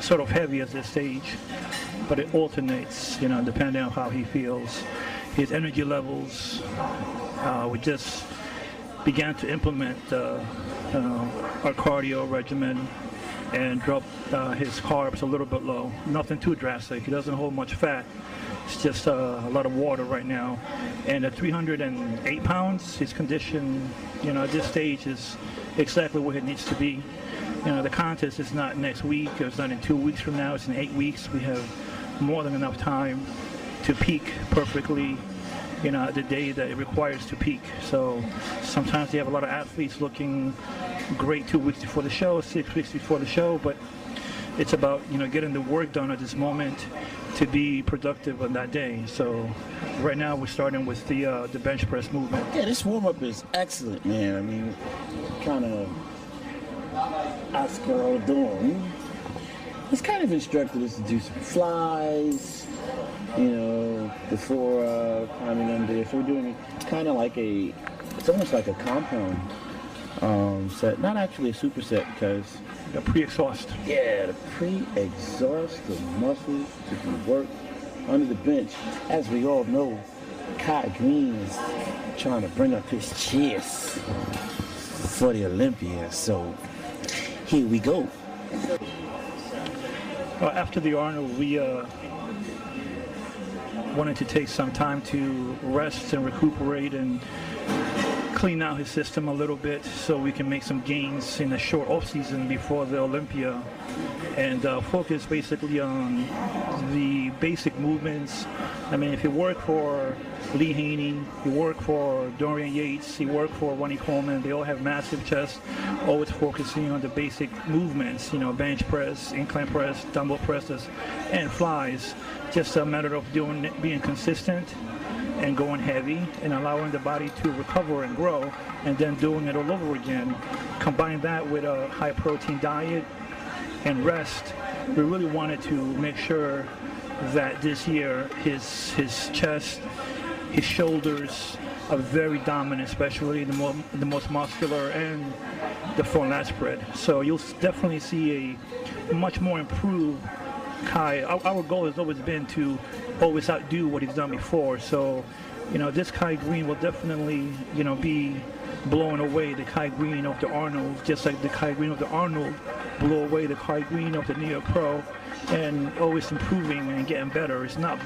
sort of heavy at this stage, but it alternates, you know, depending on how he feels. His energy levels, we just began to implement our cardio regimen and drop his carbs a little bit low. Nothing too drastic. He doesn't hold much fat. It's just a lot of water right now. And at 308 pounds, his condition, you know, at this stage is exactly where it needs to be. You know, the contest is not next week. It's not in 2 weeks from now. It's in 8 weeks. We have more than enough time to peak perfectly, you know, the day that it requires to peak. So sometimes they have a lot of athletes looking great 2 weeks before the show, 6 weeks before the show, but it's about, you know, getting the work done at this moment to be productive on that day. So right now we're starting with the bench press movement. Yeah, this warm-up is excellent, man. I mean, kind of Oscar doing. He's kind of instructed us to do some flies, you know, before climbing under. So we're doing kind of like it's almost like a compound set. Not actually a superset because the pre-exhaust. Yeah, the pre-exhaust, the muscles to be worked under the bench. As we all know, Kai Greene is trying to bring up his chest for the Olympia. So here we go. After the Arnold, we wanted to take some time to rest and recuperate and clean out his system a little bit so we can make some gains in a short off season before the Olympia, and focus basically on the basic movements. I mean, if you work for Lee Haney, you work for Dorian Yates, you work for Ronnie Coleman, they all have massive chests, always focusing on the basic movements, you know, bench press, incline press, dumbbell presses, and flies. Just a matter of being consistent and going heavy and allowing the body to recover and grow, and then doing it all over again. Combine that with a high protein diet and rest. We really wanted to make sure that this year his chest, his shoulders are very dominant, especially the most muscular and the front lat spread. So you'll definitely see a much more improved Kai. Our goal has always been to always outdo what he's done before. So, you know, this Kai Greene will definitely, you know, be blowing away the Kai Greene of the Arnold, just like the Kai Greene of the Arnold blew away the Kai Greene of the New York Pro, and always improving and getting better. It's not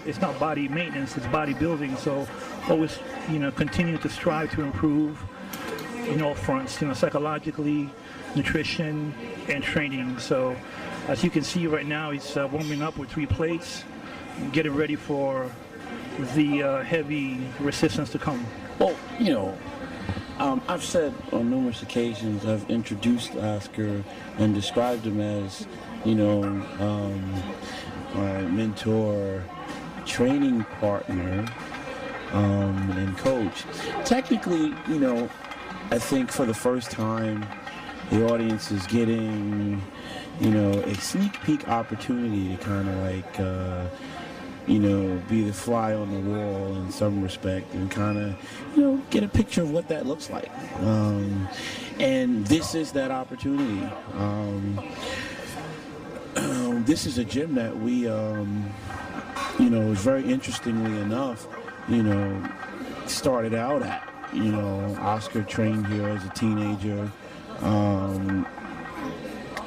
it's not body maintenance, it's bodybuilding. So always, you know, continue to strive to improve in all fronts, you know, psychologically, nutrition, and training. So as you can see right now, he's warming up with 3 plates, getting ready for the heavy resistance to come. Well, you know, I've said on numerous occasions, I've introduced Oscar and described him as, you know, my mentor, training partner, and coach. Technically, you know, I think for the first time, the audience is getting, you know, a sneak peek opportunity to kind of like, you know, be the fly on the wall in some respect and kind of, you know, get a picture of what that looks like. And this is that opportunity. This is a gym that we, you know, very interestingly enough, you know, started out at. You know, Oscar trained here as a teenager,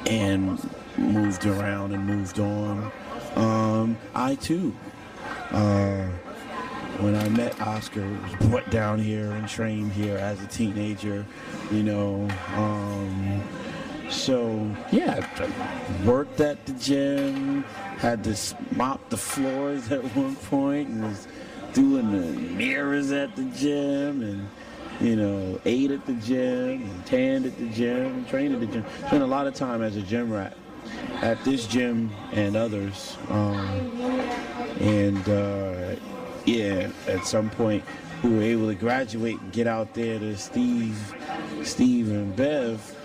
and moved around and moved on. I too, when I met Oscar, was brought down here and trained here as a teenager, you know. So yeah, I worked at the gym, had to mop the floors at one point, and was doing the mirrors at the gym, and, you know, ate at the gym, and tanned at the gym, and trained at the gym. Spent a lot of time as a gym rat at this gym and others. Yeah, at some point we were able to graduate and get out there to Steve and Bev.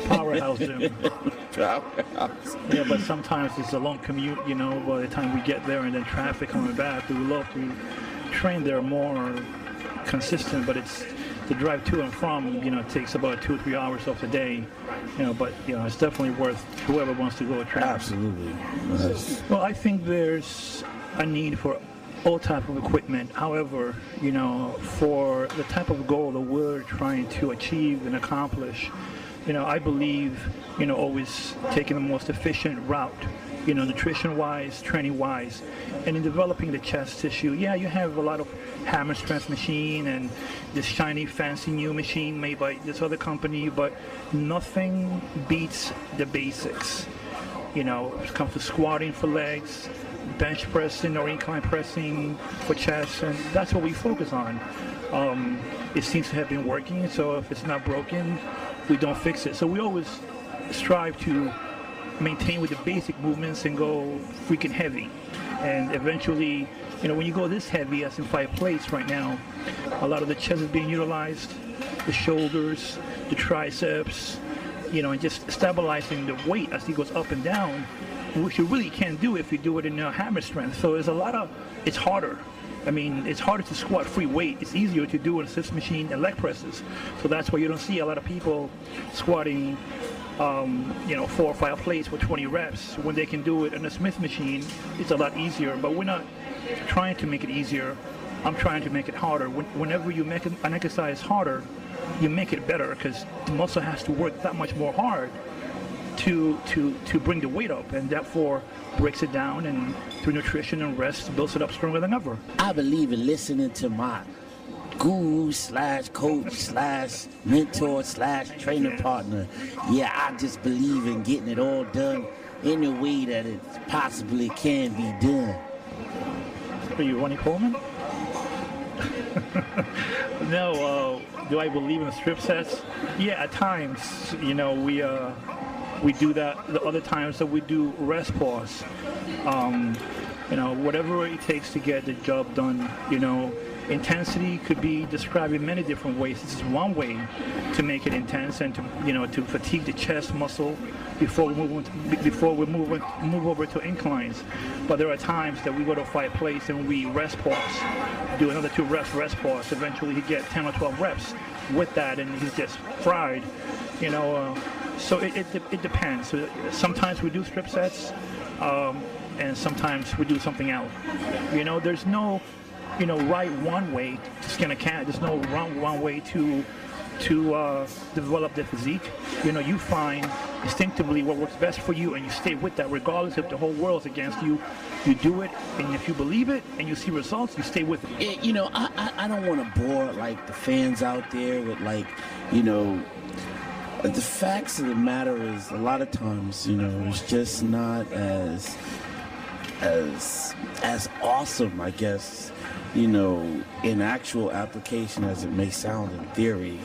Powerhouse gym. Powerhouse. Yeah, but sometimes it's a long commute, you know, by the time we get there and then traffic coming back. We would love to train there more consistent, but it's the drive to and from, takes about 2 or 3 hours off the day, but it's definitely worth whoever wants to go train. Absolutely. Well, I think there's a need for all type of equipment. However, for the type of goal that we're trying to achieve and accomplish, I believe, always taking the most efficient route, nutrition-wise, training-wise, and in developing the chest tissue. Yeah, you have a lot of hammer strength machine and this shiny, fancy new machine made by this other company, but nothing beats the basics. When it comes to squatting for legs, bench pressing or incline pressing for chest, and that's what we focus on. It seems to have been working, so if it's not broken, we don't fix it. So we always strive to maintain with the basic movements and go freaking heavy. And eventually, when you go this heavy, as in 5 plates right now, a lot of the chest is being utilized, the shoulders, the triceps, and just stabilizing the weight as he goes up and down, which you really can't do if you do it in hammer strength. So it's harder. It's harder to squat free weight. It's easier to do an assist machine and leg presses. So that's why you don't see a lot of people squatting 4 or 5 plates with 20 reps. When they can do it in a Smith machine, it's a lot easier. But we're not trying to make it easier. I'm trying to make it harder. Whenever you make an exercise harder, you make it better, because the muscle has to work that much more hard to bring the weight up, and therefore breaks it down, and through nutrition and rest builds it up stronger than ever. I believe in listening to my guru / coach / mentor / training partner. Yeah, I just believe in getting it all done in the way that it possibly can be done. Are you Ronnie Coleman? No. Do I believe in strip sets? Yeah, at times. We do that. The other times that we do rest pause. Whatever it takes to get the job done. Intensity could be described in many different ways. This is one way to make it intense and to fatigue the chest muscle before we move over to inclines. But there are times that we go to 5 plates and we rest pause, do another 2 reps, rest pause. Eventually he gets 10 or 12 reps with that, and he's just fried. So it depends. So sometimes we do strip sets, and sometimes we do something else. There's no right one way to skin a cat. There's no wrong one way to develop the physique. You find instinctively what works best for you, and you stay with that regardless if the whole world's against you. You do it, and if you believe it and you see results, you stay with it. I don't want to bore the fans out there with the facts of the matter is a lot of times it's just not as awesome, I guess, in actual application as it may sound in theory.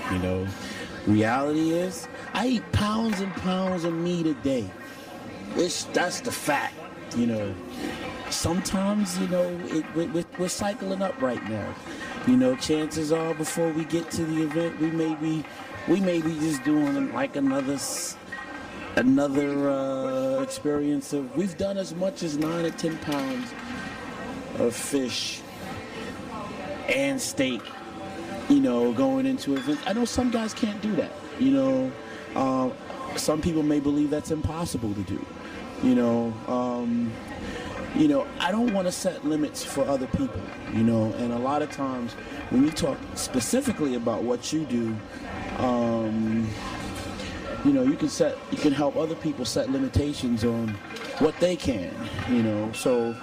Reality is I eat pounds and pounds of meat a day. That's the fact. Sometimes we're cycling up right now. Chances are before we get to the event, we may be just doing like another experience of, we've done as much as 9 or 10 pounds of fish and steak, going into events. I know some guys can't do that, some people may believe that's impossible to do, I don't want to set limits for other people, and a lot of times when you talk specifically about what you do, you can help other people set limitations on what they can, so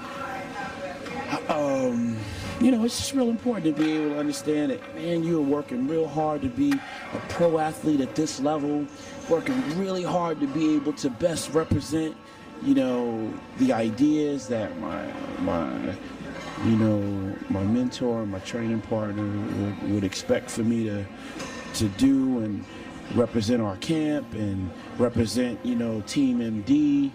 it's just real important to be able to understand that, man, you're working real hard to be a pro athlete at this level, working really hard to be able to best represent, the ideas that my mentor, my training partner would expect for me to do and represent our camp and represent, Team MD,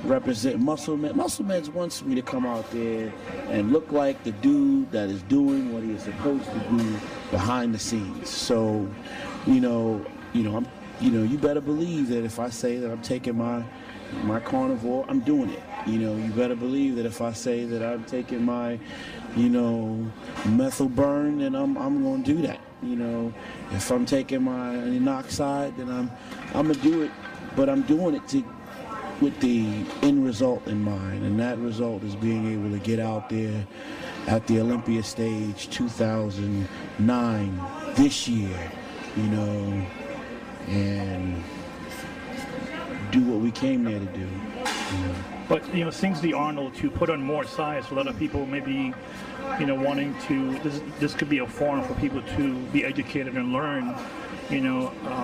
represent Muscle Med. Muscle Meds wants me to come out there and look like the dude that is doing what he is supposed to do behind the scenes. So, you better believe that if I say that I'm taking my carnivore, I'm doing it. You better believe that if I say that I'm taking my, methyl burn, then I'm going to do that. You know, if I'm taking my inoxide, then I'm gonna do it, but I'm doing it with the end result in mind, and that result is being able to get out there at the Olympia stage 2009 this year, you know, and do what we came there to do. You know. But since the Arnold to put on more size, a lot of people maybe wanting to. This could be a forum for people to be educated and learn.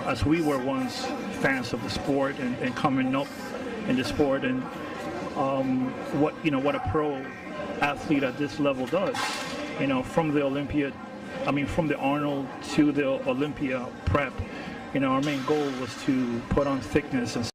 As we were once fans of the sport and coming up in the sport, and what a pro athlete at this level does. From the Arnold to the Olympia prep. Our main goal was to put on thickness and